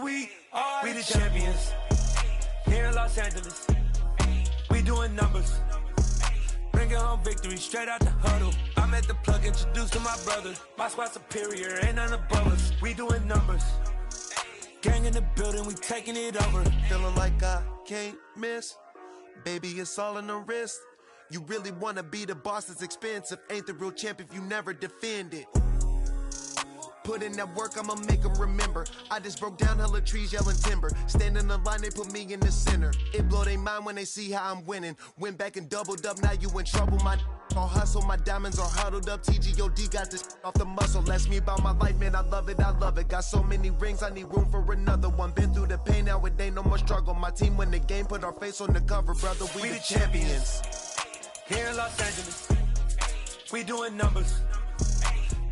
We the champions here in Los Angeles. We doing numbers, bringing home victory straight out the huddle. I'm at the plug, introduced to my brother. My squad superior, ain't none above us. We doing numbers, gang in the building, we taking it over. Feeling like I can't miss, baby, it's all in the wrist. You really wanna be the boss, it's expensive. Ain't the real champ if you never defend it. Put in that work, I'ma make them remember. I just broke down hella trees, yelling timber. Stand in the line, they put me in the center. It blow they mind when they see how I'm winning. Went back and doubled up, now you in trouble. My all hustle, my diamonds are huddled up. TGOD got this off the muscle. Ask me about my life, man, I love it, I love it. Got so many rings, I need room for another one. Been through the pain, now it ain't no more struggle. My team win the game, put our face on the cover, brother. We the champions here in Los Angeles. We doing numbers,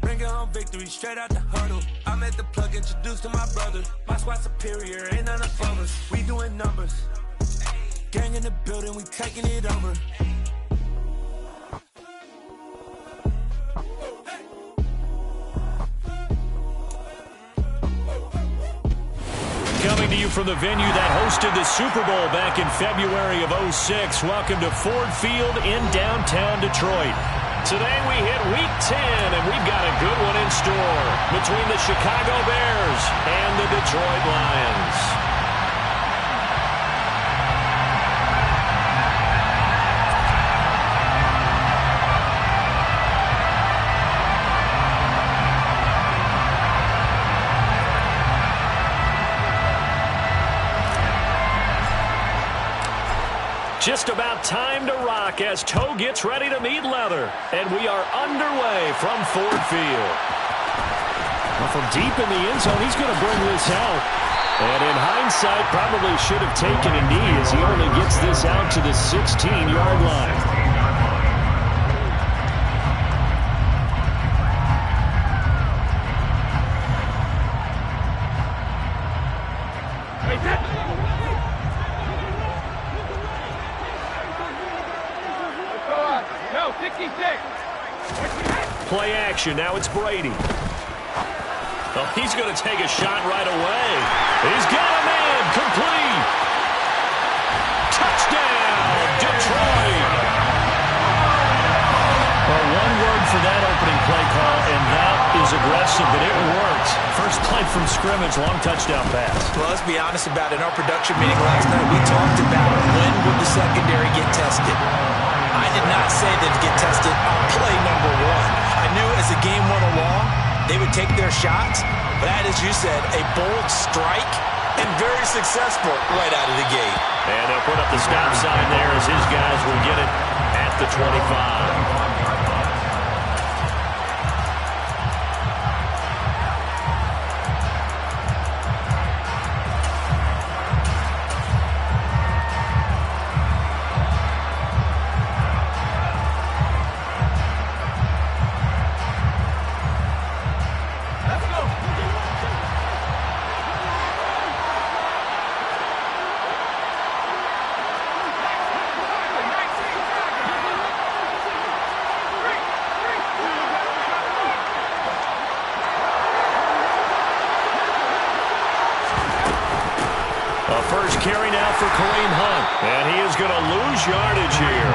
bringing home victory straight out the huddle. I'm at the plug, introduced to my brother. My squad superior, ain't none above us. We doing numbers, gang in the building, we taking it over. Coming to you from the venue that hosted the Super Bowl back in February of '06. Welcome to Ford Field in downtown Detroit. Today we hit Week 10, and we've got a good one in store between the Chicago Bears and the Detroit Lions. Just about time to rock as toe gets ready to meet leather. And we are underway from Ford Field. Well, from deep in the end zone, he's going to bring this out. And in hindsight, probably should have taken a knee as he only gets this out to the 16-yard line. Play action. Now it's Brady. Oh, he's going to take a shot right away. He's got a man. Complete. Touchdown, Detroit. Well, one word for that opening play call, and that is aggressive, but it worked. First play from scrimmage, long touchdown pass. Well, let's be honest about it. In our production meeting last night, we talked about when would the secondary get tested. I did not say they'd get tested on play number one. I knew as the game went along, they would take their shots. But that, as you said, a bold strike and very successful right out of the gate. And they'll put up the stop sign there as his guys will get it at the 25. First carry now for Kareem Hunt. And he is going to lose yardage here.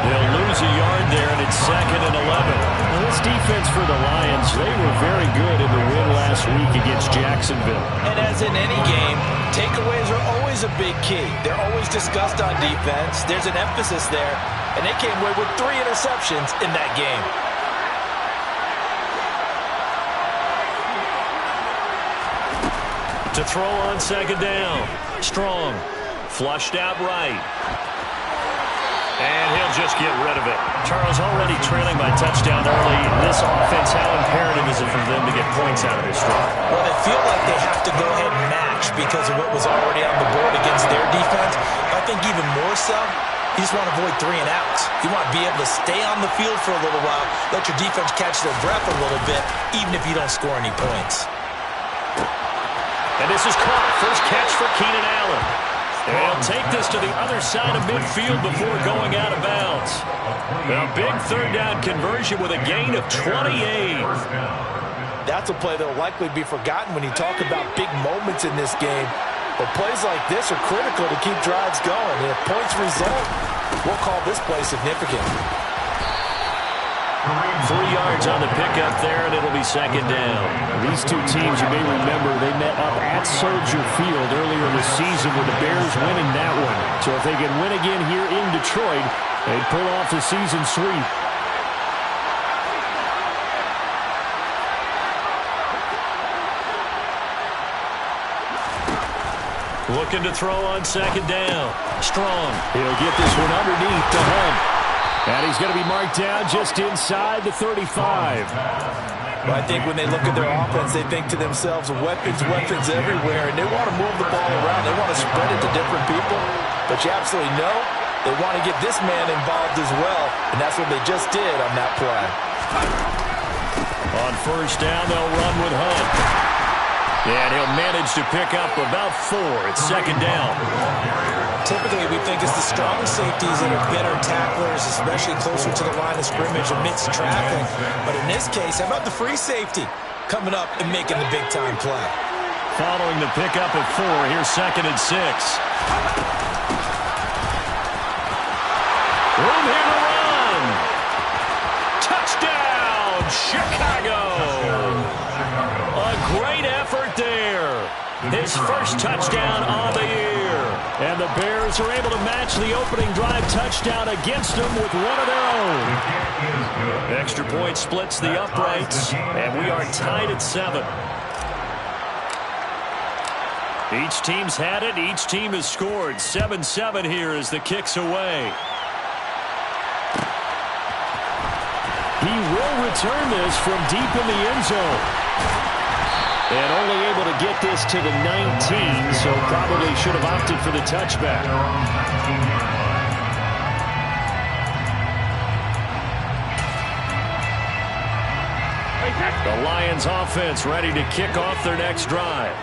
They'll lose a yard there, and it's 2nd and 11. Now, this defense for the Lions, they were very good in the win last week against Jacksonville. And as in any game, takeaways are always a big key. They're always discussed on defense. There's an emphasis there, and they came away with 3 interceptions in that game. To throw on 2nd down. Strong. Flushed out right. And he'll just get rid of it. Charles already trailing by touchdown early in this offense. How imperative is it for them to get points out of this drive? Well, they feel like they have to go ahead and match because of what was already on the board against their defense. But I think even more so, you just want to avoid 3 and outs. You want to be able to stay on the field for a little while, let your defense catch their breath a little bit, even if you don't score any points. And this is caught. First catch for Keenan Allen. And he'll take this to the other side of midfield before going out of bounds. A big 3rd down conversion with a gain of 28. That's a play that will likely be forgotten when you talk about big moments in this game. But plays like this are critical to keep drives going. And if points result, we'll call this play significant. 3 yards on the pickup there, and it'll be second down. These two teams, you may remember, they met up at Soldier Field earlier this season with the Bears winning that one. So if they can win again here in Detroit, they'd pull off the season sweep. Looking to throw on second down. Strong. He'll get this one underneath to Hunt. And he's going to be marked down just inside the 35. Well, I think when they look at their offense, they think to themselves, weapons everywhere, and they want to move the ball around. They want to spread it to different people. But you absolutely know they want to get this man involved as well, and that's what they just did on that play. On first down, they'll run with Hunt. And he'll manage to pick up about 4. It's second down. Typically, we think it's the strong safeties that are better tacklers, especially closer to the line of scrimmage amidst traffic. But in this case, how about the free safety coming up and making the big-time play? Following the pickup at 4, here's second and 6. Room here to run. Touchdown, Chicago. A great effort there. His first touchdown on the year. And the Bears are able to match the opening drive touchdown against them with one of their own. Extra point splits the uprights, and we are tied at 7. Each team's had it. Each team has scored. 7-7 here as the kick's away. He will return this from deep in the end zone. And only able to get this to the 19, so probably should have opted for the touchback. The Lions offense ready to kick off their next drive.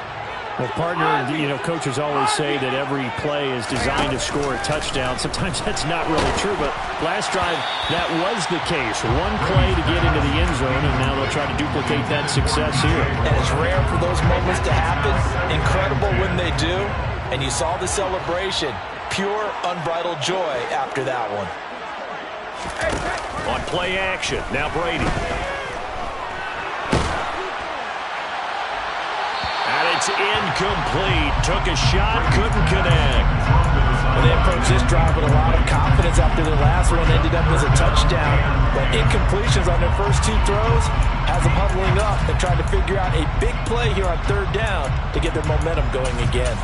Well, partner, coaches always say that every play is designed to score a touchdown. Sometimes that's not really true, but last drive, that was the case. One play to get into the end zone, and now they'll try to duplicate that success here. And it's rare for those moments to happen. Incredible when they do. And you saw the celebration. Pure, unbridled joy after that one. On play action, now Brady. It's incomplete. Took a shot, couldn't connect. Well, they approached this drive with a lot of confidence after their last one. Ended up as a touchdown. But incompletions on their first 2 throws has them huddling up and trying to figure out a big play here on third down to get their momentum going again.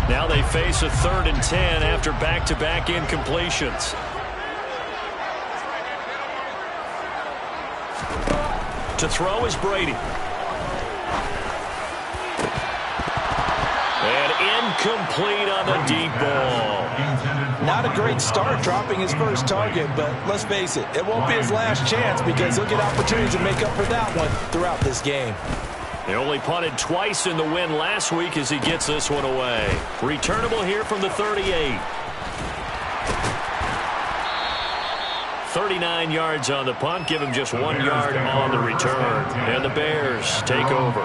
Now they face a 3rd and 10 after back-to-back incompletions. To throw is Brady. And incomplete on the deep ball. Not a great start dropping his first target, but let's face it, it won't be his last chance because he'll get opportunities to make up for that one throughout this game. He only punted twice in the win last week as he gets this one away. Returnable here from the 38. 39 yards on the punt, give him just 1 yard on the return. And the Bears take over.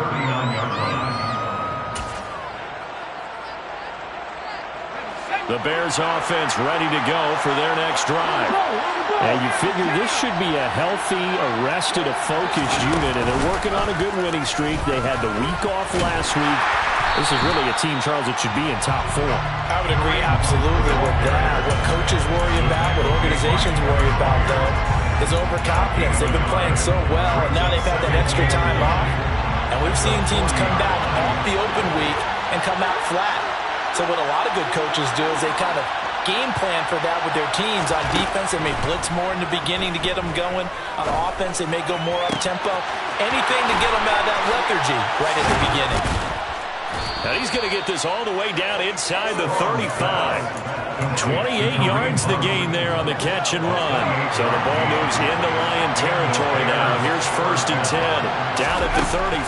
The Bears offense ready to go for their next drive. And you figure this should be a healthy, arrested, a focused unit, and they're working on a good winning streak. They had the week off last week. This is really a team, Charles, that should be in top 4. I would agree absolutely with that. What coaches worry about, what organizations worry about, though, is overconfidence. They've been playing so well, and now they've had that extra time off. And we've seen teams come back off the open week and come out flat. So what a lot of good coaches do is they kind of game plan for that with their teams. On defense, they may blitz more in the beginning to get them going. On offense, they may go more up-tempo. Anything to get them out of that lethargy right at the beginning. And he's going to get this all the way down inside the 35. 28 yards the gain there on the catch and run. So the ball moves into Lion territory now. Here's 1st and 10. Down at the 33.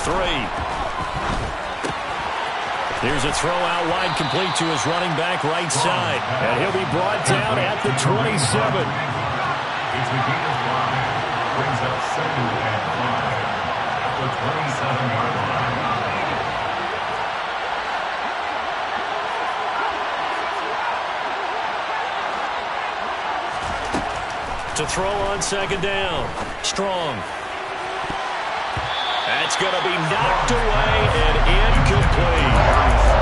Here's a throw out wide, complete to his running back right side. And he'll be brought down at the 27. It's a gain of 5. Brings up 2nd and 5 at the 27-yard line. To throw on 2nd down. Strong. That's going to be knocked away and incomplete.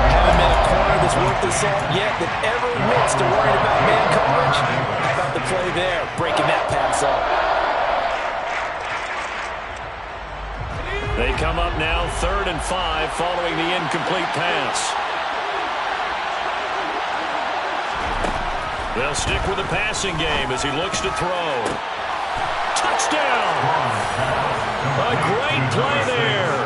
Haven't been a corner that's worth the salt yet that ever admits to worrying about man coverage. How about the play there, breaking that pass up? They come up now 3rd and 5 following the incomplete pass. They'll stick with the passing game as he looks to throw. Touchdown! A great play there.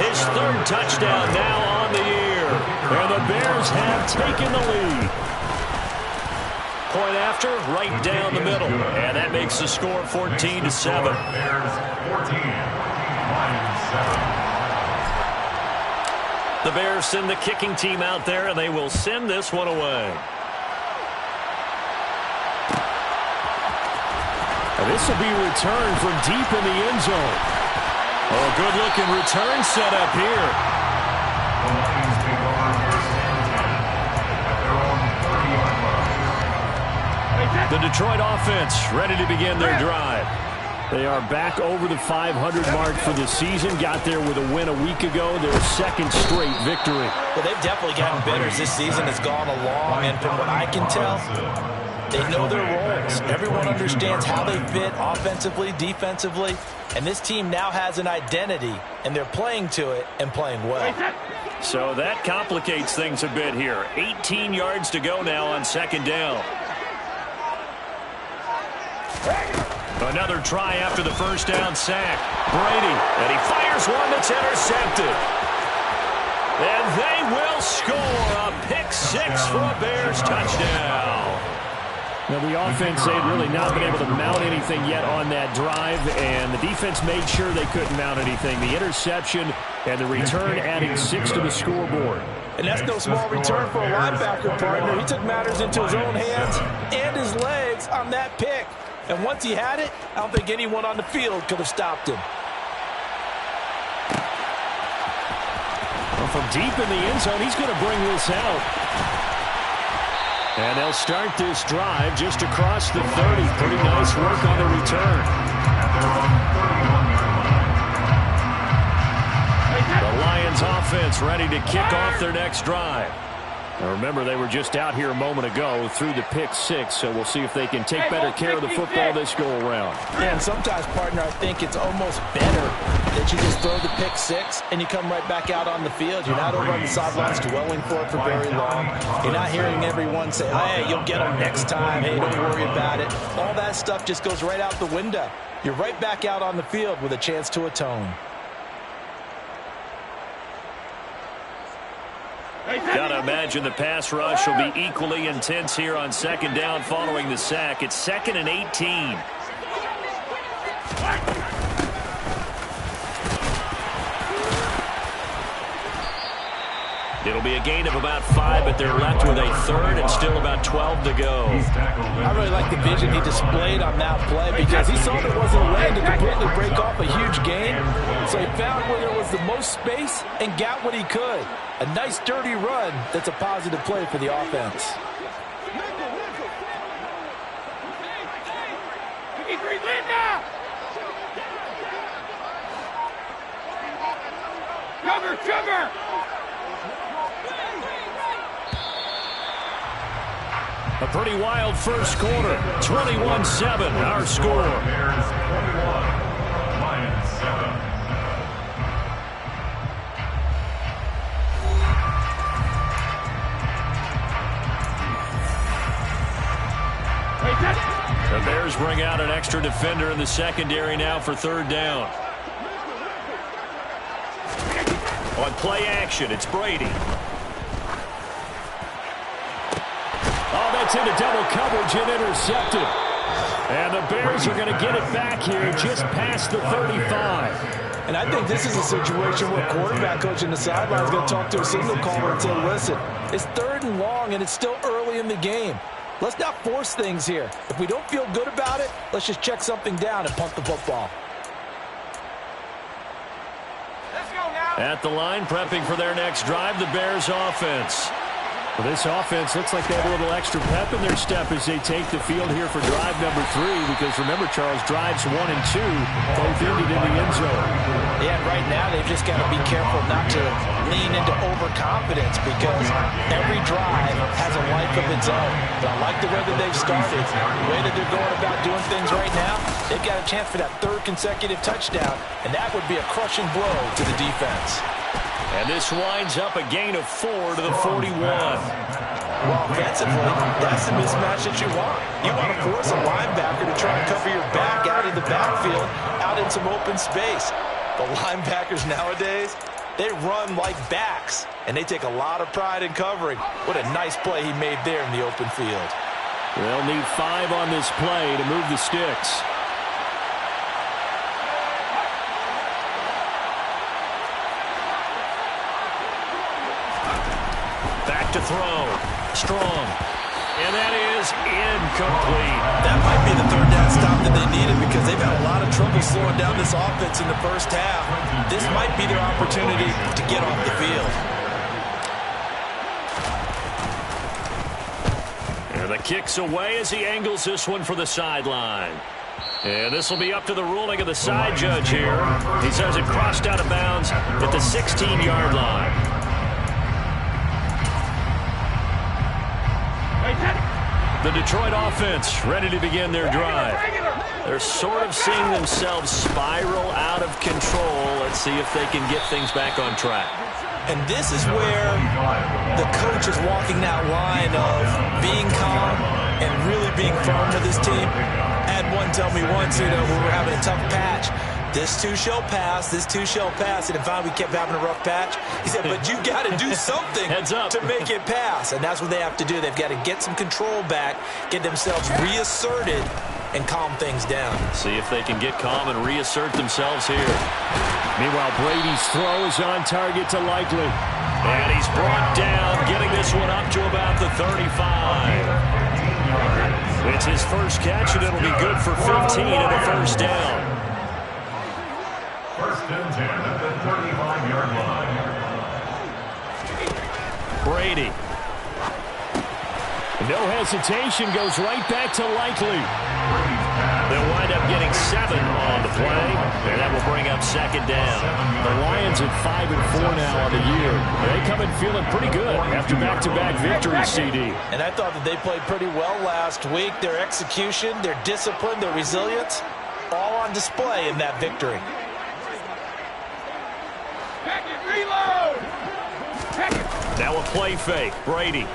His 3rd touchdown now on the year. And the Bears have taken the lead. Point after, right down the middle. And that makes the score 14-7. Bears 14, Lions 7. The Bears send the kicking team out there, and they will send this one away. And this will be returned from deep in the end zone. Oh, good-looking return set up here. The Lions take over 1st and 10 at their own 30-yard line. The Detroit offense ready to begin their drive. They are back over the 500 mark for the season. Got there with a win a week ago. Their 2nd straight victory. Well, they've definitely gotten better as this season has gone along, and from what I can tell, they know their roles. Everyone understands how they fit offensively, defensively, and this team now has an identity, and they're playing to it and playing well. So that complicates things a bit here. 18 yards to go now on 2nd down. Another try after the 1st down sack. Brady, and he fires one that's intercepted. And they will score a pick-6 for a Bears touchdown. Now, the offense, they had really not been able to mount anything yet on that drive, and the defense made sure they couldn't mount anything. The interception and the return adding 6 to the scoreboard. And that's no small return for a linebacker, partner. He took matters into his own hands and his legs on that pick. And once he had it, I don't think anyone on the field could have stopped him. Well, from deep in the end zone, he's going to bring this out. And they'll start this drive just across the 30. Pretty nice work on the return. The Lions offense ready to kick off their next drive. Now remember, they were just out here a moment ago through the pick-6, so we'll see if they can take better care of the football this go-around. Yeah, and sometimes, partner, I think it's almost better that you just throw the pick-6 and you come right back out on the field. You're not over on the sidelines dwelling for it for very long. You're not hearing everyone say, hey, you'll get them next time. Hey, don't worry about it. All that stuff just goes right out the window. You're right back out on the field with a chance to atone. Got to imagine the pass rush will be equally intense here on 2nd down following the sack. It's 2nd and 18. It'll be a gain of about 5, but they're left with a 3rd and still about 12 to go. I really like the vision he displayed on that play because he saw there wasn't a way to completely break off a huge gain. So he found where there was the most space and got what he could. A nice dirty run that's a positive play for the offense. Sugar! A pretty wild first quarter. 21-7, our score. Bears 21, Lions 7. The Bears bring out an extra defender in the secondary now for 3rd down. On play action, it's Brady. Oh, that's into double coverage and intercepted. And the Bears are going to get it back here just past the 35. And I think this is a situation where quarterback coach in the sideline is going to talk to a signal caller and say, listen, it's 3rd and long and it's still early in the game. Let's not force things here. If we don't feel good about it, let's just check something down and punt the football. Let's go now. At the line, prepping for their next drive, the Bears offense. Well, this offense looks like they have a little extra pep in their step as they take the field here for drive number 3, because remember, Charles, drives 1 and 2 both ended in the end zone. Yeah, right now they've just got to be careful not to lean into overconfidence, because every drive has a life of its own. But I like the way that they've started, the way that they're going about doing things right now. They've got a chance for that 3rd consecutive touchdown, and that would be a crushing blow to the defense. And this winds up a gain of 4 to the 41. Well, offensively, that's the mismatch that you want. You want to force a linebacker to try and cover your back out in the backfield, out in some open space. The linebackers nowadays, they run like backs, and they take a lot of pride in covering. What a nice play he made there in the open field. They'll need 5 on this play to move the sticks. Back to throw. Strong. And that is incomplete. That might be the 3rd down stop that they needed, because they've had a lot of trouble slowing down this offense in the first half. This might be their opportunity to get off the field. And the kick's away as he angles this one for the sideline. And this will be up to the ruling of the side judge here. He says it crossed out of bounds at the 16-yard line. The Detroit offense ready to begin their drive. They're sort of seeing themselves spiral out of control. Let's see if they can get things back on track. And this is where the coach is walking that line of being calm and really being firm with his team. I had one tell me once, when we were having a tough patch, this too shall pass, this too shall pass. And finally we kept having a rough patch. He said, but you got to do something to make it pass. And that's what they have to do. They've got to get some control back, get themselves reasserted, and calm things down. See if they can get calm and reassert themselves here. Meanwhile, Brady's throw is on target to Likely. And he's brought down, getting this one up to about the 35. It's his first catch, and it'll be good for 15 and a first down. 1st and 10 at the 35-yard line. Brady. No hesitation, goes right back to Likely. They'll wind up getting 7 on the play, and that will bring up 2nd down. The Lions at 5-4 now on the year. They come in feeling pretty good after back-to-back victories, CD. And I thought that they played pretty well last week. Their execution, their discipline, their resilience, all on display in that victory. Reload! Now a play fake. Brady.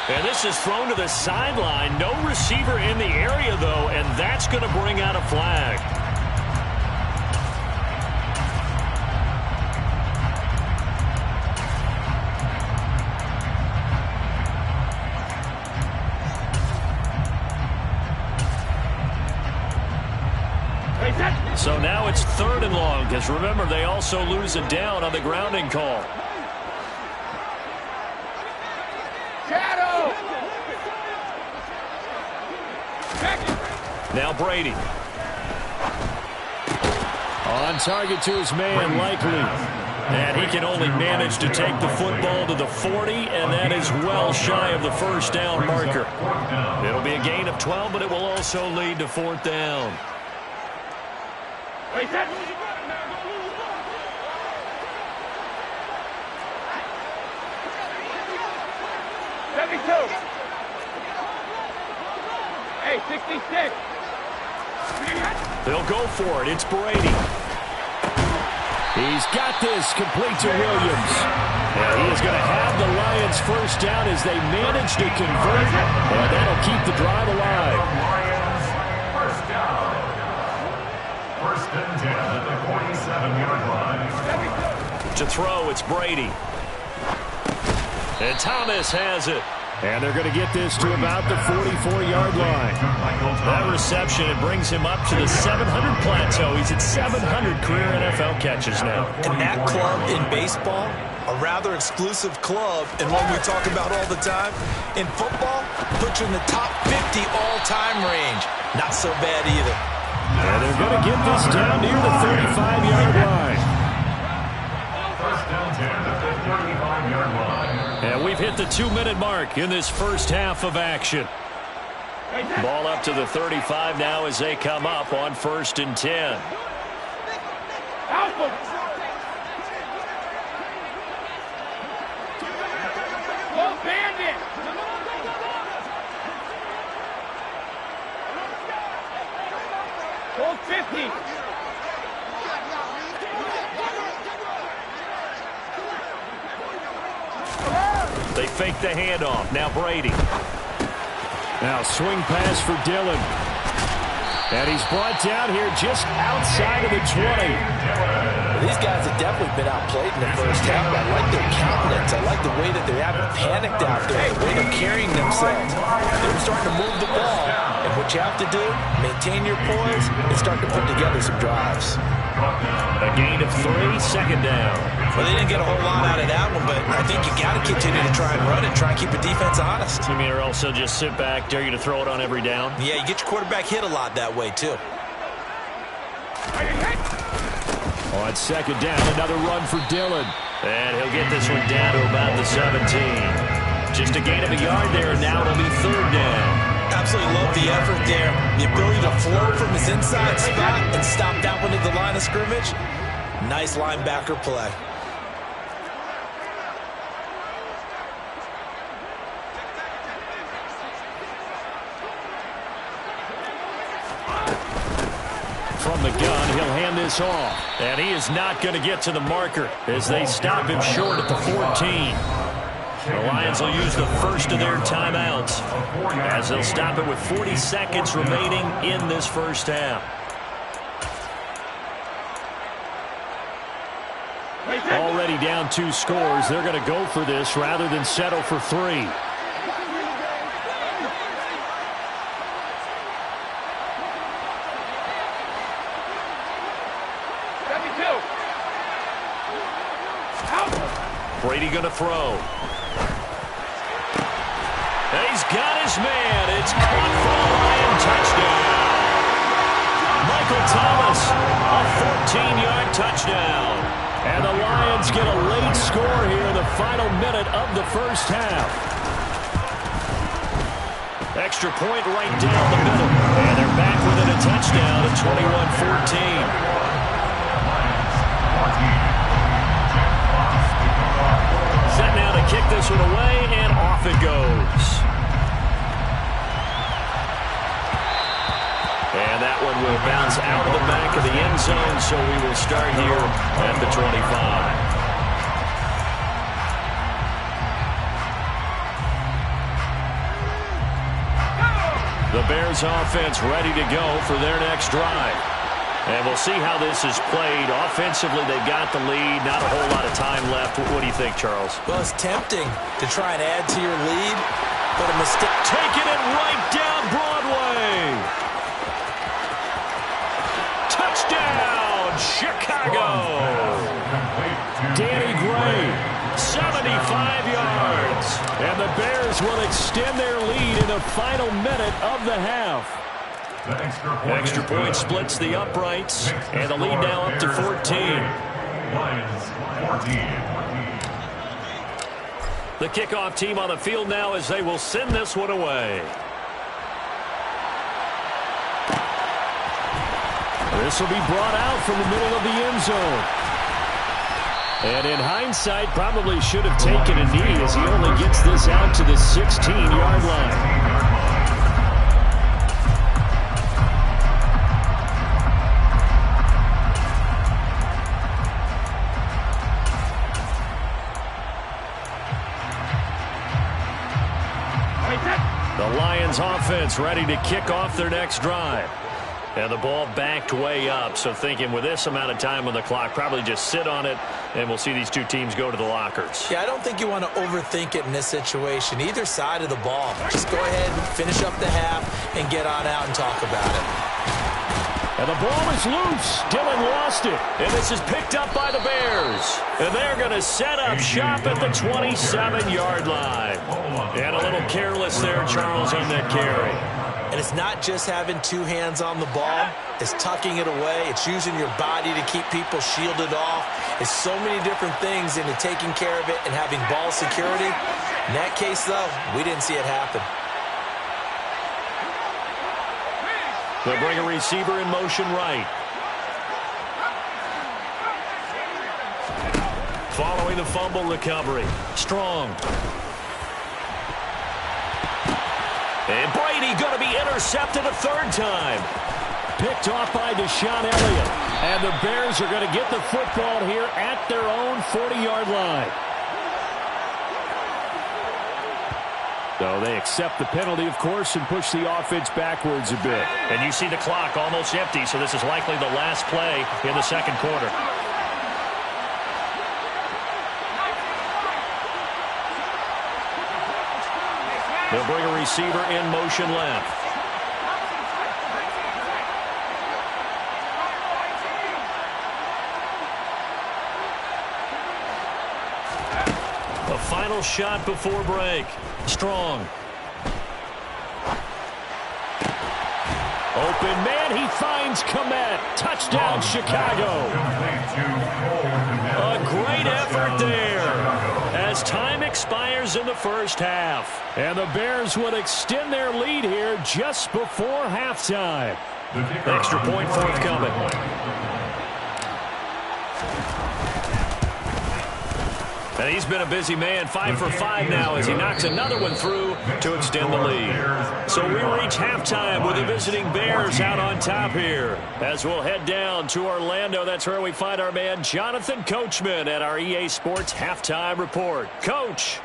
And this is thrown to the sideline. No receiver in the area, though, and that's going to bring out a flag. So now it's 3rd and long, because remember, they also lose a down on the grounding call. Shadow! Now Brady. On target to his man, Likely. And he can only manage to take the football to the 40, and that is well shy of the 1st down marker. It'll be a gain of 12, but it will also lead to 4th down. Wait, that. 72. Hey, 66. They'll go for it. It's Brady. He's got this complete to Williams. And he is going to have the Lions 1st down as they manage to convert. And that'll keep the drive alive. Lions 1st down. 1st and 10 at the 47-yard line. To throw, it's Brady. And Thomas has it. And they're going to get this to about the 44-yard line. That reception, it brings him up to the 700 plateau. He's at 700 career NFL catches now. And that club in baseball, a rather exclusive club, and one we talk about all the time. In football, puts you in the top 50 all-time range. Not so bad either. And they're going to get this down near the 35-yard line. First down 10 at the 35-yard line. And we've hit the 2-minute mark in this first half of action. Ball up to the 35 now as they come up on 1st and 10. Go Bandit! Go 50! They fake the handoff. Now Brady. Now swing pass for Dillon. And he's brought down here just outside of the 20. These guys have definitely been outplayed in the first half. I like their countenance. I like the way that they haven't panicked out there, the way they're carrying themselves. They're starting to move the ball. And what you have to do, maintain your poise and start to put together some drives. A gain of 3, 2nd down. Well, they didn't get a whole lot out of that one, but I think you got to continue to try and run it, try and keep the defense honest. You mean or also just sit back, dare you to throw it on every down? Yeah, you get your quarterback hit a lot that way, too. On 2nd down, another run for Dillon. And he'll get this one down to about the 17. Just a gain of a yard there, and now it'll be 3rd down. Absolutely love the effort there. The ability to flow from his inside spot and stop that one at the line of scrimmage. Nice linebacker play. From the gun, he'll hand this off. And he is not going to get to the marker as they stop him short at the 14. The Lions will use the first of their timeouts as they'll stop it with 40 seconds remaining in this first half. Already down 2 scores. They're going to go for this rather than settle for 3. Brady going to throw. He's got his man. It's caught for a Lion touchdown. Michael Thomas, a 14-yard touchdown. And the Lions get a late score here in the final minute of the first half. Extra point right down the middle. And they're back within a touchdown at 21-14. Set now to kick this one away, and off it goes. And that one will bounce out of the back of the end zone, so we will start here at the 25. The Bears offense ready to go for their next drive. And we'll see how this is played. Offensively, they've got the lead. Not a whole lot of time left. What do you think, Charles? Well, it's tempting to try and add to your lead, but a mistake. Taking it right down Broadway. Touchdown, Chicago. Danny Gray, 75 yards. And the Bears will extend their lead in the final minute of the half. Extra point splits the uprights, and the lead now up to 14. The kickoff team on the field now as they will send this one away. This will be brought out from the middle of the end zone. And in hindsight, probably should have taken a knee as he only gets this out to the 16-yard line. The Lions offense ready to kick off their next drive. And the ball backed way up, so thinking with this amount of time on the clock, probably just sit on it, and we'll see these two teams go to the lockers. Yeah, I don't think you want to overthink it in this situation. Either side of the ball. Just go ahead and finish up the half and get on out and talk about it. And the ball is loose. Dillon lost it. And this is picked up by the Bears. And they're going to set up shop at the 27-yard line. And a little careless there, Charles, on that carry. And it's not just having two hands on the ball. It's tucking it away. It's using your body to keep people shielded off. It's so many different things into taking care of it and having ball security. In that case, though, we didn't see it happen. They'll bring a receiver in motion right. Following the fumble recovery. Strong. And Brady going to be intercepted a third time. Picked off by Deshaun Elliott. And the Bears are going to get the football here at their own 40-yard line. So they accept the penalty, of course, and push the offense backwards a bit. And you see the clock almost empty, so this is likely the last play in the second quarter. They'll bring a receiver in motion left. A final shot before break. Strong. Open man, he finds Kmet. Touchdown, Chicago. A great effort there as time expires in the first half. And the Bears would extend their lead here just before halftime. Extra point forthcoming. And he's been a busy man, 5 for 5 now as he knocks another one through to extend the lead. So we reach halftime with the visiting Bears out on top here. As we'll head down to Orlando, that's where we find our man Jonathan Coachman at our EA Sports Halftime Report. Coach.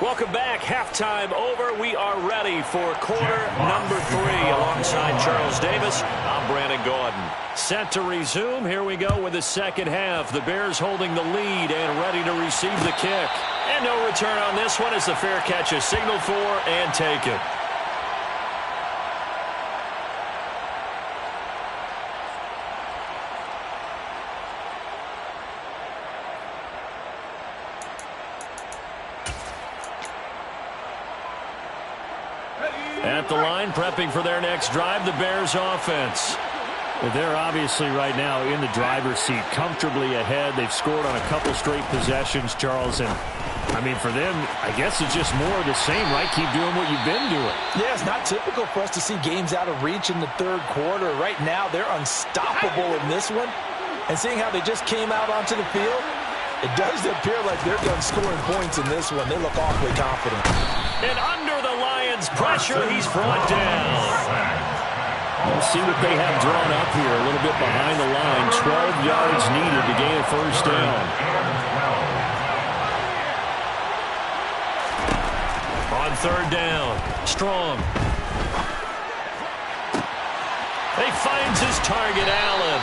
Welcome back. Halftime over. We are ready for quarter number 3 alongside Charles Davis. I'm Brandon Gordon. Set to resume. Here we go with the second half. The Bears holding the lead and ready to receive the kick. And no return on this one as the fair catch is signaled for and taken. At the line, prepping for their next drive, the Bears offense. They're obviously right now in the driver's seat, comfortably ahead. They've scored on a couple straight possessions, Charles. And, I mean, for them, I guess it's just more of the same, right? Keep doing what you've been doing. Yeah, it's not typical for us to see games out of reach in the third quarter. Right now, they're unstoppable in this one. And seeing how they just came out onto the field, it does appear like they're done scoring points in this one. They look awfully confident. And under the Lions' pressure, he's brought down. Let's see what they have drawn up here. A little bit behind the line. 12 yards needed to gain a first down. On third down, Strong. He finds his target, Allen.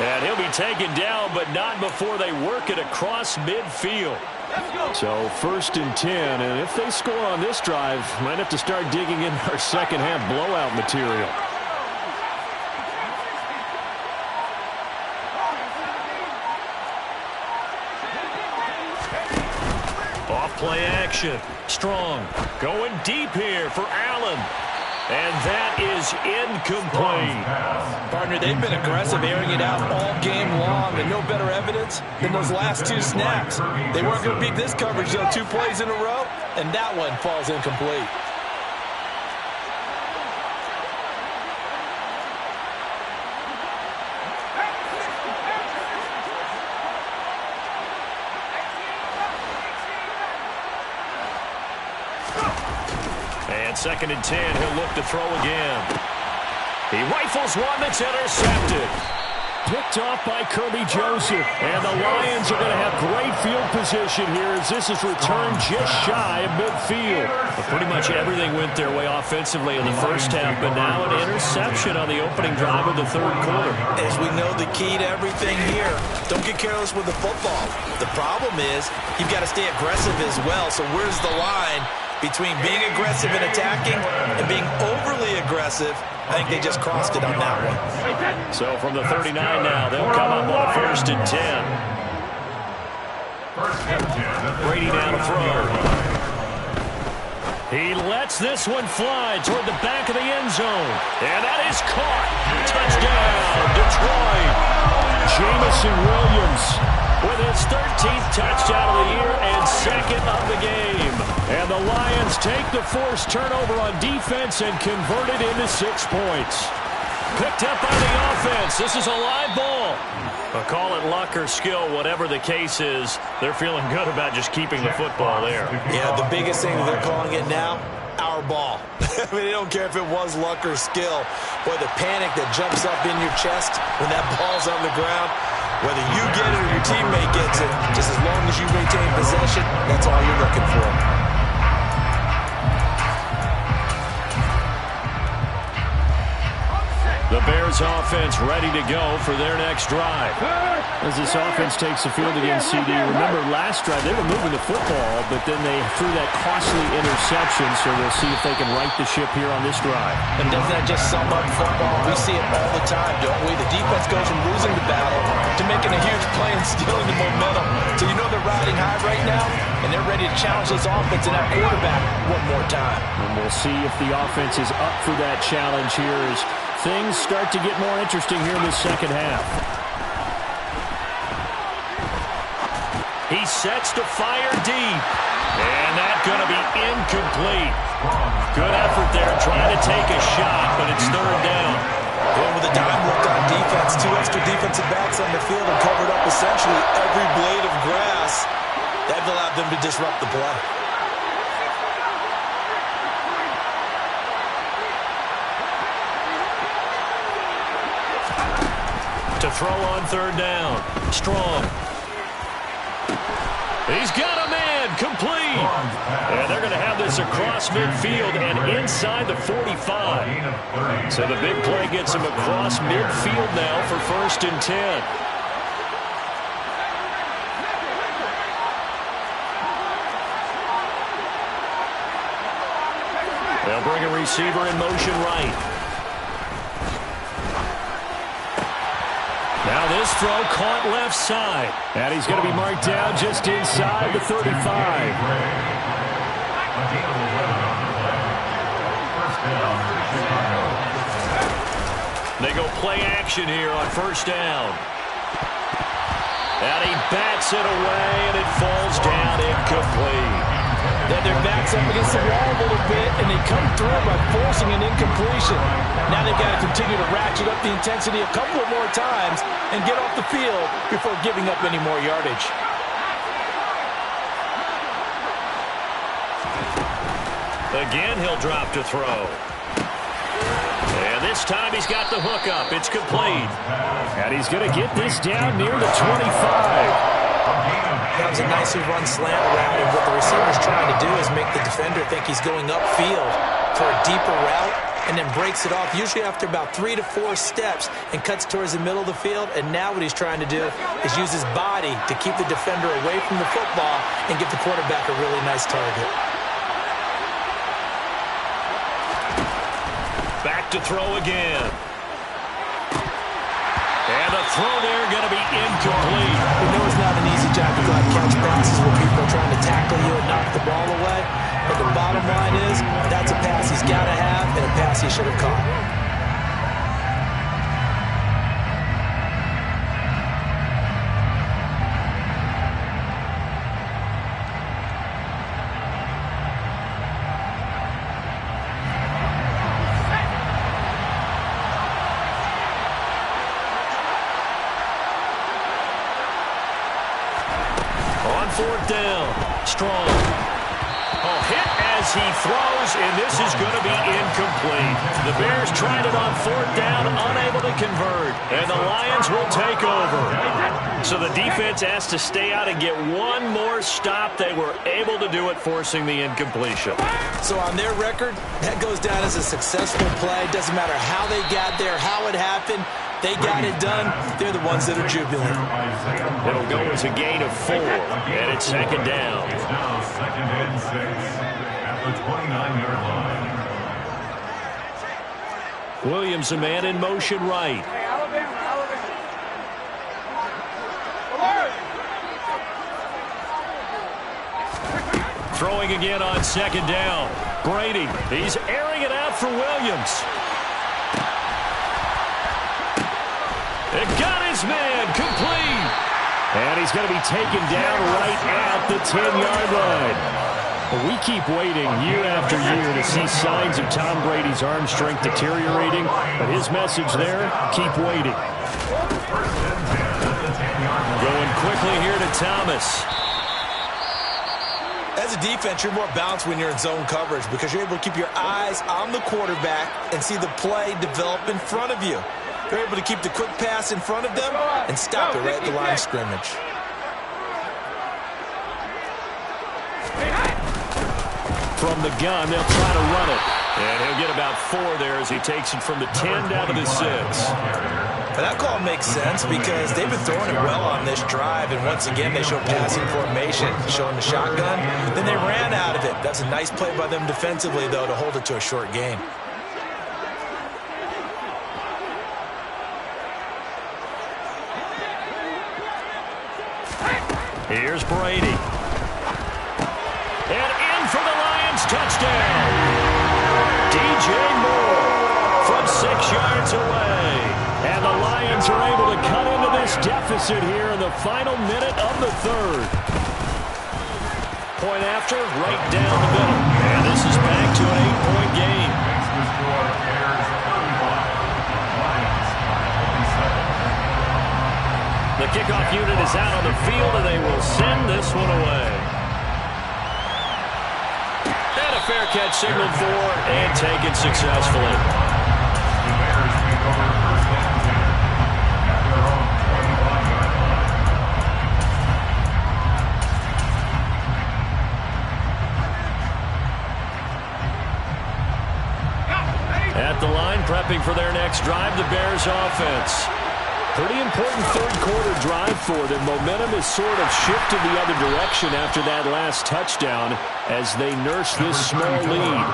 And he'll be taken down, but not before they work it across midfield. So first and 10, and if they score on this drive, might have to start digging in our second half blowout material. Off play action. Strong going deep here for Allen. And that is incomplete. Partner, they've been aggressive, airing it out all game long, and no better evidence than those last two snaps. They weren't going to beat this coverage, though, 2 plays in a row, and that one falls incomplete. And second and 10, he'll look to throw again. He rifles one that's intercepted. picked off by Kirby Joseph. And the Lions are going to have great field position here as this is returned just shy of midfield. But pretty much everything went their way offensively in the first half, but now an interception on the opening drive of the third quarter. As we know, the key to everything here, don't get careless with the football. The problem is you've got to stay aggressive as well. So where's the line between being aggressive and attacking and being overly aggressive? I think they just crossed it on that one. So from the 39 now, they'll come up on a 1st and 10. Brady now to throw. He lets this one fly toward the back of the end zone. And that is caught. Touchdown, Detroit. Jameson Williams with his 13th touchdown of the year and 2nd of the game. And the Lions take the forced turnover on defense and convert it into 6 points. Picked up by the offense. This is a live ball. But call it luck or skill, whatever the case is, they're feeling good about just keeping the football there. Yeah, the biggest thing that they're calling it now, our ball. I mean, they don't care if it was luck or skill. Boy, the panic that jumps up in your chest when that ball's on the ground, whether you get it or your teammate gets it, just as long as you maintain possession, that's all you're looking for. The Bears offense ready to go for their next drive. As this offense takes the field against CD, remember last drive they were moving the football, but then they threw that costly interception, so we'll see if they can right the ship here on this drive. And doesn't that just sum up football? We see it all the time, don't we? The defense goes from losing the battle to making a huge play and stealing the momentum. So you know they're riding high right now, and they're ready to challenge this offense and that quarterback one more time. And we'll see if the offense is up for that challenge here as things start to get more interesting here in the second half. He sets to fire deep. And that's going to be incomplete. Good effort there trying to take a shot, but it's 3rd down. Going with a dime look on defense. 2 extra defensive backs on the field and covered up essentially every blade of grass. That allowed them to disrupt the play. To throw on 3rd down. Strong. He's got a man. Complete. And they're going to have this across midfield and inside the 45. So the big play gets him across midfield now for 1st and 10. They'll bring a receiver in motion right. Now this throw caught left side. And he's going to be marked down just inside the 35. They go play action here on 1st down. And he bats it away, and it falls down incomplete. Then their back's up against the wall a little bit, and they come through by forcing an incompletion. Now they've got to continue to ratchet up the intensity a couple of more times and get off the field before giving up any more yardage. Again, he'll drop to throw. And this time he's got the hook up. It's complete. And he's going to get this down near the 25. That was a nicely run slant route, and what the receiver's trying to do is make the defender think he's going upfield for a deeper route and then breaks it off, usually after about 3 to 4 steps, and cuts towards the middle of the field. And now what he's trying to do is use his body to keep the defender away from the football and give the quarterback a really nice target. Back to throw again. And the throw there going to be incomplete. We know it's not an easy job to go out and catch passes where people are trying to tackle you and knock the ball away. But the bottom line is that's a pass he's got to have and a pass he should have caught. On 4th down, Strong. Oh, hit as as he throws, and this is going to be incomplete. The Bears tried it on 4th down, unable to convert, and the Lions will take over. So the defense asked to stay out and get one more stop. They were able to do it, forcing the incompletion. So on their record, that goes down as a successful play. Doesn't matter how they got there, how it happened. They got it done. They're the ones that are jubilant. It'll go as a gain of 4, and it's 2nd down. It's now 2nd and 6 at the 29-yard line. Williams, a man in motion right. Throwing again on 2nd down. Brady, he's airing it out for Williams. It got his man complete. And he's going to be taken down right at the 10-yard line. We keep waiting year after year to see signs of Tom Brady's arm strength deteriorating. But his message there, keep waiting. Going quickly here to Thomas. As a defense, you're more balanced when you're in zone coverage because you're able to keep your eyes on the quarterback and see the play develop in front of you. They're able to keep the quick pass in front of them and stop it right at the line of scrimmage. From the gun, they'll try to run it. And he'll get about 4 there as he takes it from the 10 down to the 6. But that call makes sense because they've been throwing it well on this drive, and once again they show passing formation, showing the shotgun. Then they ran out of it. That's a nice play by them defensively, though, to hold it to a short gain. Here's Brady. And in for the Lions touchdown. DJ Moore from 6 yards away. And the Lions are able to cut into this deficit here in the final minute of the 3rd. Point after, right down the middle. And this is back to an 8-point game. Makes the score Bears 35, Lions 27. The kickoff unit is out on the field, and they will send this one away. And a fair catch signaled for and taken successfully. The Bears take over 1st and 10 at their own 25-yard line. At the line, prepping for their next drive, the Bears offense. Pretty important 3rd quarter drive for them. Momentum has sort of shifted the other direction after that last touchdown as they nurse this small lead.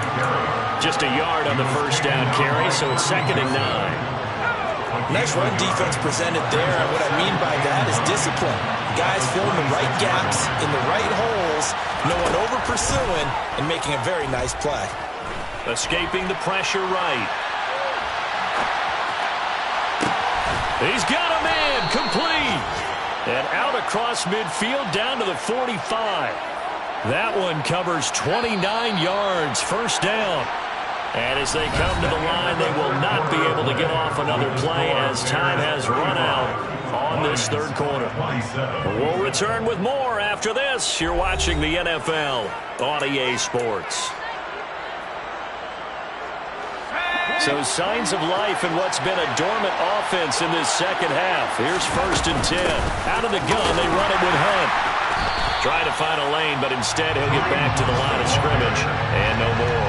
Just a yard on the 1st down carry, so it's 2nd and 9. Nice run defense presented there, and what I mean by that is discipline. Guys filling the right gaps in the right holes, no one over pursuing, and making a very nice play. Escaping the pressure right. He's got a man complete. And out across midfield down to the 45. That one covers 29 yards, 1st down. And as they come to the line, they will not be able to get off another play as time has run out on this 3rd quarter. We'll return with more after this. You're watching the NFL on EA Sports. So signs of life in what's been a dormant offense in this 2nd half. Here's 1st and 10. Out of the gun, they run it with Hunt. Trying to find a lane, but instead he'll get back to the line of scrimmage. And no more.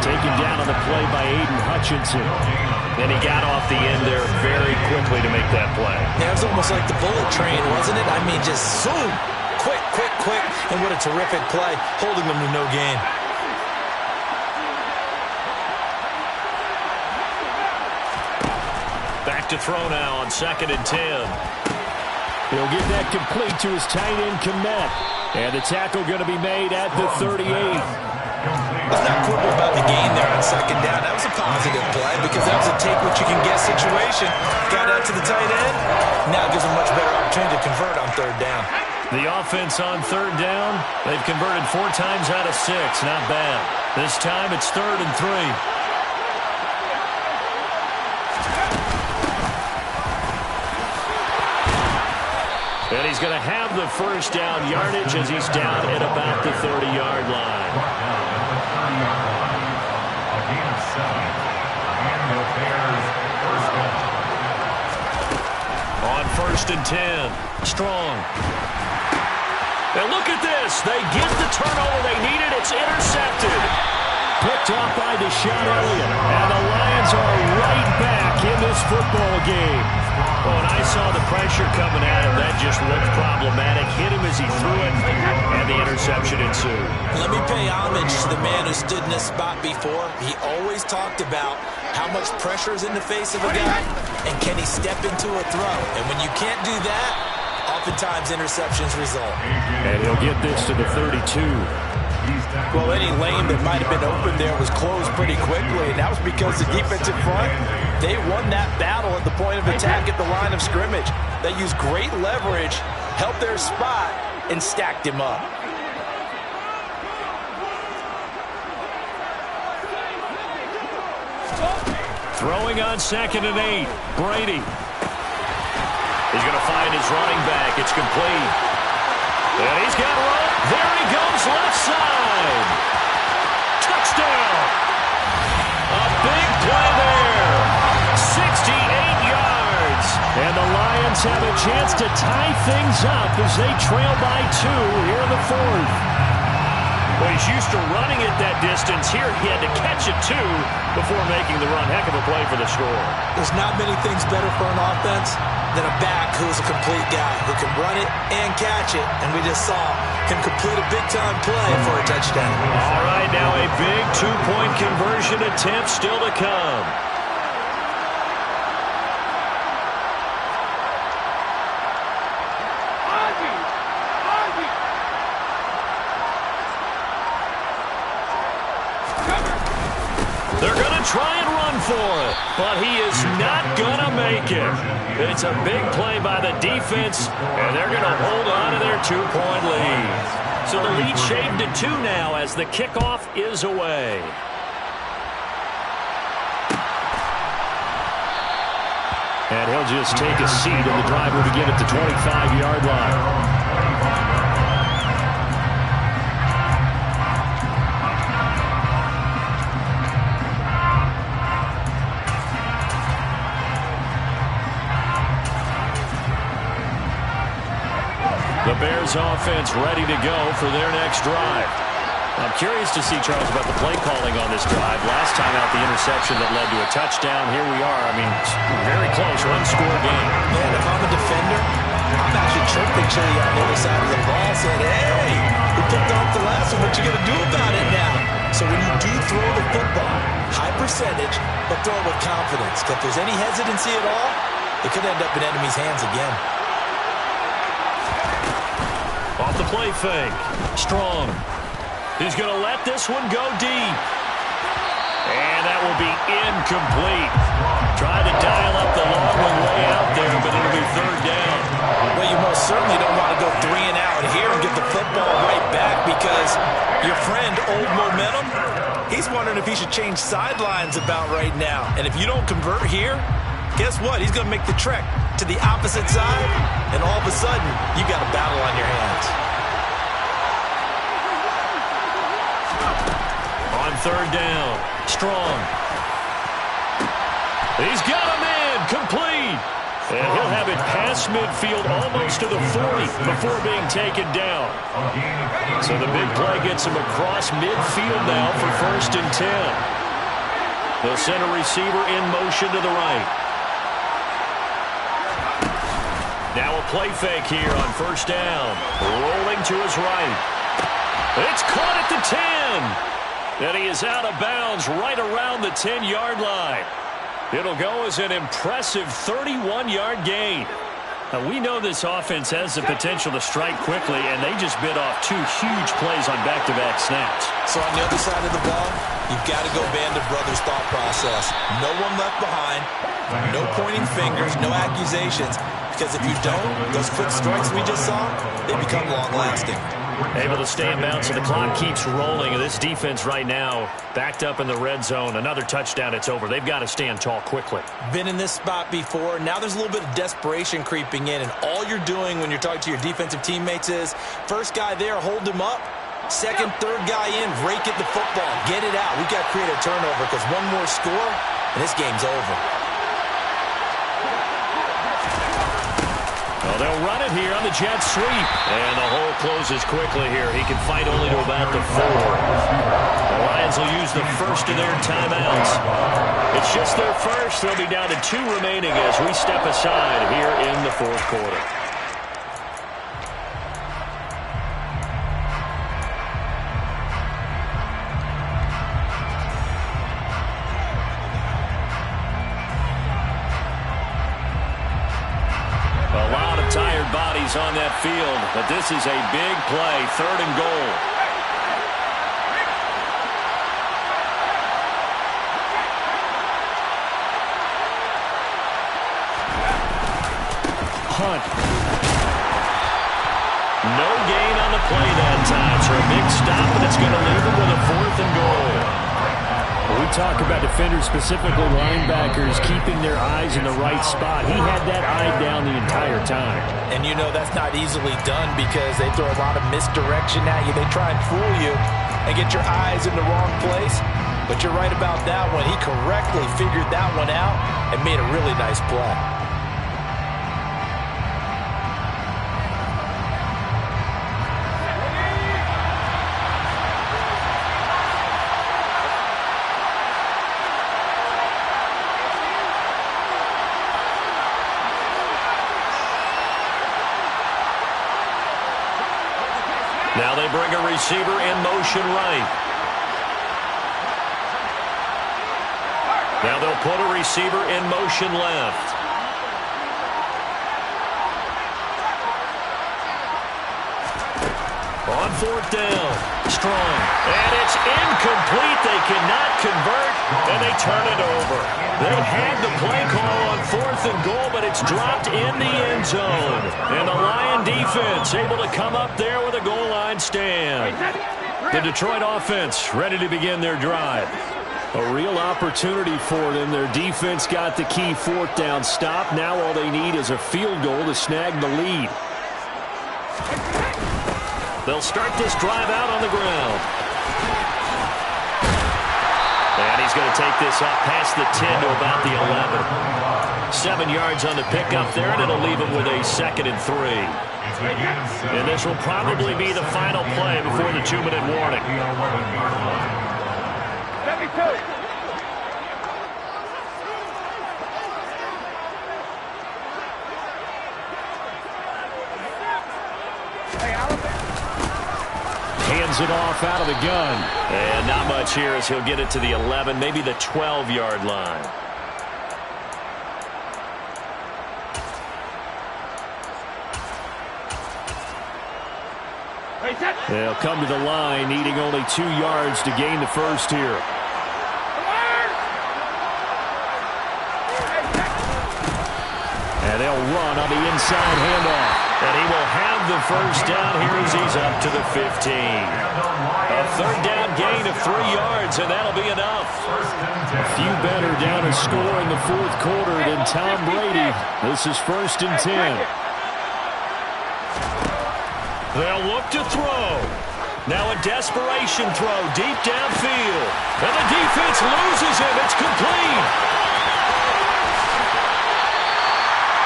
Taken down on the play by Aiden Hutchinson. And he got off the end there very quickly to make that play. Yeah, it was almost like the bullet train, wasn't it? I mean, just zoom. Quick, quick, quick. And what a terrific play, holding them to no gain. Back to throw now on 2nd and 10. He'll get that complete to his tight end, Kmet. And the tackle going to be made at the 38. I'm not quibble about the gain there on 2nd down. That was a positive play because that was a take-what-you-can-get situation. Got out to the tight end. Now gives him a much better opportunity to convert on 3rd down. The offense on 3rd down, they've converted 4 times out of 6. Not bad. This time it's 3rd and 3. And he's going to have the first down yardage as he's down at about the 30-yard line. A gain of 7. And the Bears first down. On 1st and 10, Strong. And look at this. They get the turnover they needed. It's intercepted. Picked off by Deshaun Elliott. And the Lions are right back in this football game. Oh, and I saw the pressure coming at him. That just looked problematic. Hit him as he threw it, and the interception ensued. Let me pay homage to the man who stood in this spot before. He always talked about how much pressure is in the face of a guy, and can he step into a throw. And when you can't do that, oftentimes interceptions result. And he'll get this to the 32. Well, any lane that might have been open there was closed pretty quickly, and that was because the defensive front, they won that battle at the point of attack at the line of scrimmage. They used great leverage, held their spot, and stacked him up. Throwing on 2nd and 8, Brady. He's going to find his running back. It's complete. And he's got room. There he goes, left side. Touchdown. A big play there. 68 yards. And the Lions have a chance to tie things up as they trail by 2 here in the 4th. Well, he's used to running it that distance. Here he had to catch it, too, before making the run. Heck of a play for the score. There's not many things better for an offense than a back who's a complete guy who can run it and catch it. And we just saw him complete a big-time play for a touchdown. All right, now a big 2-point conversion attempt still to come. They're going to try and run for it, but he is not going to make it. It's a big play by the defense, and they're going to hold on to their 2-point lead. So the lead shaved to 2 now as the kickoff is away. And he'll just take a seat, and the drive will begin at the 25-yard line. The Bears offense ready to go for their next drive. I'm curious to see, Charles, about the play calling on this drive. Last time out, the interception that led to a touchdown. Here we are. I mean, very close, one-score game. Man, if I'm a defender, I'm actually chirping Chili on the other side of the ball, saying, hey, we picked off the last one. What you going to do about it now? So when you do throw the football, high percentage, but throw it with confidence. If there's any hesitancy at all, it could end up in enemy's hands again. Off the play fake. Strong. He's going to let this one go deep. And that will be incomplete. Tried to dial up the long one way out there, but it'll be 3rd down. Well, you most certainly don't want to go 3 and out here and get the football right back, because your friend, Old Momentum, he's wondering if he should change sidelines about right now. And if you don't convert here, guess what? He's going to make the trek to the opposite side, and all of a sudden, you got a battle on your hands. On 3rd down, Strong. He's got him in, complete. And he'll have it past midfield almost to the 40 before being taken down. So the big play gets him across midfield now for 1st and 10. The center receiver in motion to the right. Now a play fake here on 1st down. Rolling to his right. It's caught at the 10. And he is out of bounds right around the 10-yard line. It'll go as an impressive 31-yard gain. Now, we know this offense has the potential to strike quickly, and they just bit off 2 huge plays on back-to-back snaps. So on the other side of the ball, you've got to go Band of Brothers thought process. No one left behind, no pointing fingers, no accusations, because if you don't, those quick strikes we just saw, they become long-lasting. Able to stay in bounds, so the clock keeps rolling. This defense right now backed up in the red zone. Another touchdown, it's over. They've got to stand tall quickly. Been in this spot before. Now there's a little bit of desperation creeping in, and all you're doing when you're talking to your defensive teammates is first guy there, hold him up. Second, third guy in, rake at the football. Get it out. We've got to create a turnover because one more score, and this game's over. Well, they'll run it here on the jet sweep. And the hole closes quickly here. He can fight only to about the 4. The Lions will use the first of their timeouts. It's just their first. They'll be down to 2 remaining as we step aside here in the 4th quarter. Tired bodies on that field, but this is a big play, 3rd and goal. Hunt. No gain on the play that time, so a big stop, and it's going to leave them with a 4th and goal. We talk about defenders, specifically linebackers, keeping their eyes in the right spot. He had that eye down the entire time. And you know that's not easily done because they throw a lot of misdirection at you. They try and fool you and get your eyes in the wrong place. But you're right about that one. He correctly figured that one out and made a really nice play. Now they bring a receiver in motion right. Now they'll put a receiver in motion left. On 4th down, Strong. And it's incomplete. They cannot convert, and they turn it over. They had the play call on 4th and goal, but it's dropped in the end zone. And the Lion defense able to come up there with a goal line stand. The Detroit offense ready to begin their drive. A real opportunity for them. Their defense got the key 4th down stop. Now all they need is a field goal to snag the lead. They'll start this drive out on the ground. And he's going to take this up past the 10 to about the 11. 7 yards on the pickup there, and it'll leave him with a 2nd and 3. And this will probably be the final play before the 2-minute warning. 72. Hands it off out of the gun. And not much here as he'll get it to the 11, maybe the 12-yard line. They'll come to the line, needing only 2 yards to gain the first here. And they'll run on the inside handoff. And he will have the first down here as he's up to the 15. A 3rd down gain of 3 yards, and that'll be enough. A few better down a score in the 4th quarter than Tom Brady. This is 1st and 10. They'll look to throw. Now a desperation throw deep downfield. And the defense loses him. It's complete.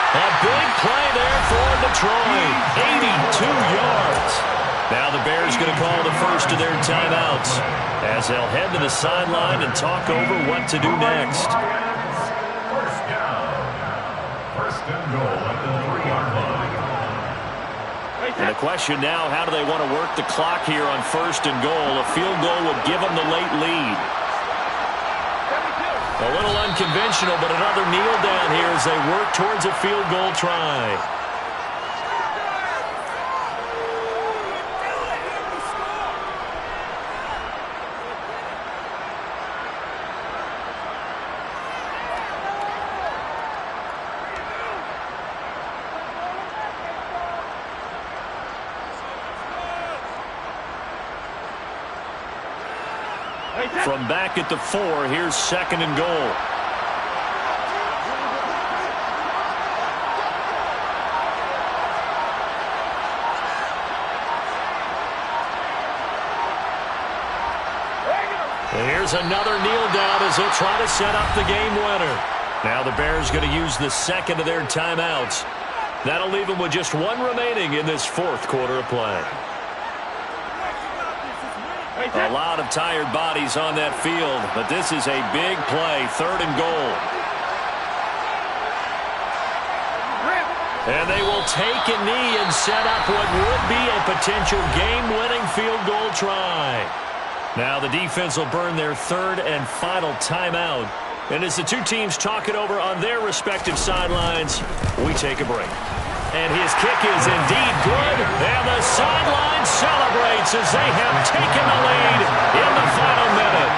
A big play there for Detroit. 82 yards. Now the Bears going to call the first of their timeouts as they'll head to the sideline and talk over what to do next. First down. 1st and goal at the 3-yard line. And the question now, how do they want to work the clock here on 1st and goal? A field goal would give them the late lead. A little unconventional, but another kneel down here as they work towards a field goal try. From back at the 4, here's 2nd and goal. And here's another kneel down as they'll try to set up the game winner. Now the Bears going to use the 2nd of their timeouts. That'll leave them with just 1 remaining in this 4th quarter of play. A lot of tired bodies on that field, but this is a big play, 3rd and goal. And they will take a knee and set up what would be a potential game-winning field goal try. Now the defense will burn their 3rd and final timeout. And as the two teams talk it over on their respective sidelines, we take a break. And his kick is indeed good. And the sideline celebrates as they have taken the lead in the final minute.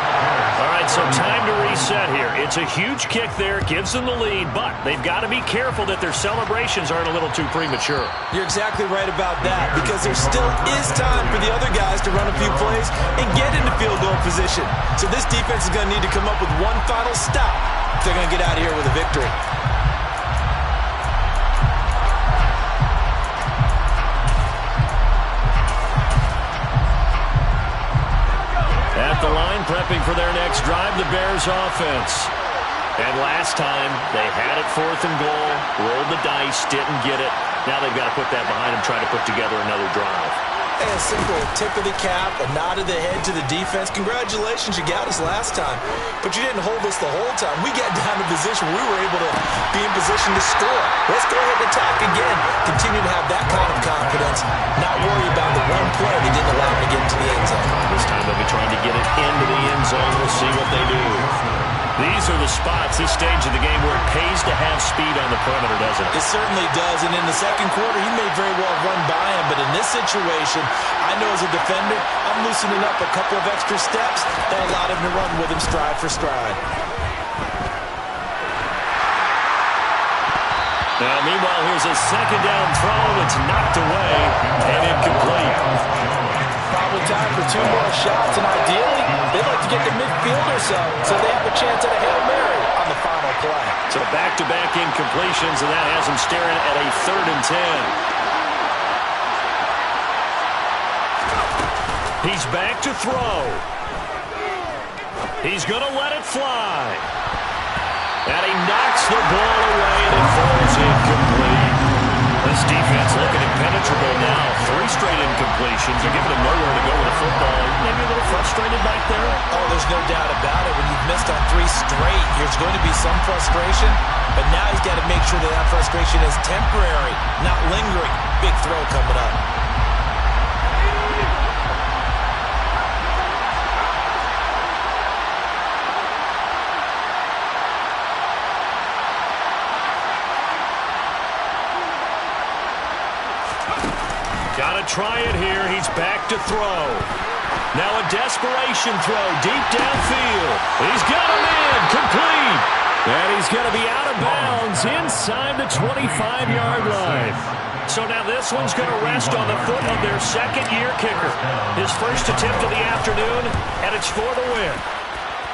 All right, so time to reset here. It's a huge kick there, gives them the lead, but they've got to be careful that their celebrations aren't a little too premature. You're exactly right about that, because there still is time for the other guys to run a few plays and get into field goal position. So this defense is going to need to come up with one final stop if they're going to get out of here with a victory. At the line, prepping for their next drive, the Bears offense. And last time, they had it 4th and goal, rolled the dice, didn't get it. Now they've got to put that behind them, try to put together another drive. Hey, a simple tip of the cap, a nod of the head to the defense. Congratulations, you got us last time. But you didn't hold us the whole time. We got down to position where we were able to be in position to score. Let's go ahead and attack again. Continue to have that kind of confidence. Not worry about the one play that didn't allow them to get into the end zone. This time they'll be trying to get it into the end zone. We'll see what they do. These are the spots, this stage of the game, where it pays to have speed on the perimeter, doesn't it? It certainly does, and in the second quarter, he may very well run by him, but in this situation, I know as a defender, I'm loosening up a couple of extra steps that allowed him to run with him stride for stride. Now, meanwhile, here's a 2nd down throw that's knocked away and incomplete. Probably time for 2 more shots, and ideally, they'd like to get to midfield or so they have a chance at a Hail Mary on the final play. So back-to-back incompletions, and that has them staring at a 3rd and 10. He's back to throw. He's going to let it fly. And he knocks the ball away, and it falls incomplete. This defense looking impenetrable now. 3 straight incompletions. They're giving him nowhere to go with the football. Maybe a little frustrated back there. Oh, there's no doubt about it. When you've missed on 3 straight, there's going to be some frustration. But now he's got to make sure that frustration is temporary, not lingering. Big throw coming up. Got to try it here. He's back to throw. Now a desperation throw deep downfield. He's got him in. Complete. And he's going to be out of bounds inside the 25-yard line. So now this one's going to rest on the foot of their 2nd-year kicker. His first attempt of the afternoon, and it's for the win.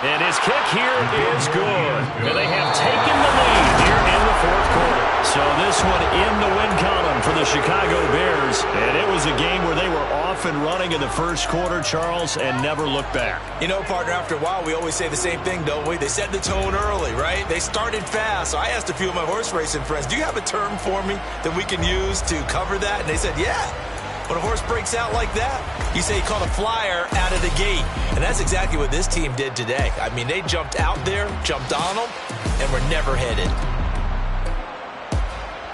And his kick here is good. And they have taken the lead here in the 4th quarter. So this one in the win column for the Chicago Bears. And it was a game where they were off and running in the 1st quarter, Charles, and never looked back. You know, partner, after a while, we always say the same thing, don't we? They set the tone early, right? They started fast. So I asked a few of my horse racing friends, do you have a term for me that we can use to cover that? And they said, yeah. When a horse breaks out like that, you say he caught a flyer out of the gate. And that's exactly what this team did today. I mean, they jumped out there, jumped on them, and were never headed.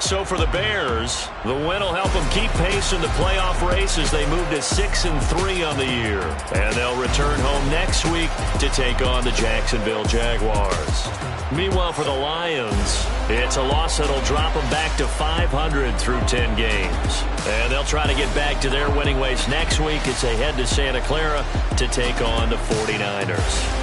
So for the Bears, the win will help them keep pace in the playoff race as they move to 6-3 on the year. And they'll return home next week to take on the Jacksonville Jaguars. Meanwhile, for the Lions, it's a loss that'll drop them back to 500 through 10 games. And they'll try to get back to their winning ways next week as they head to Santa Clara to take on the 49ers.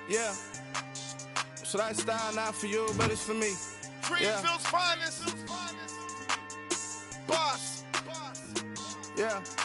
Yeah. So that style not for you, but it's for me. Greenfield's finest. Boss. Yeah.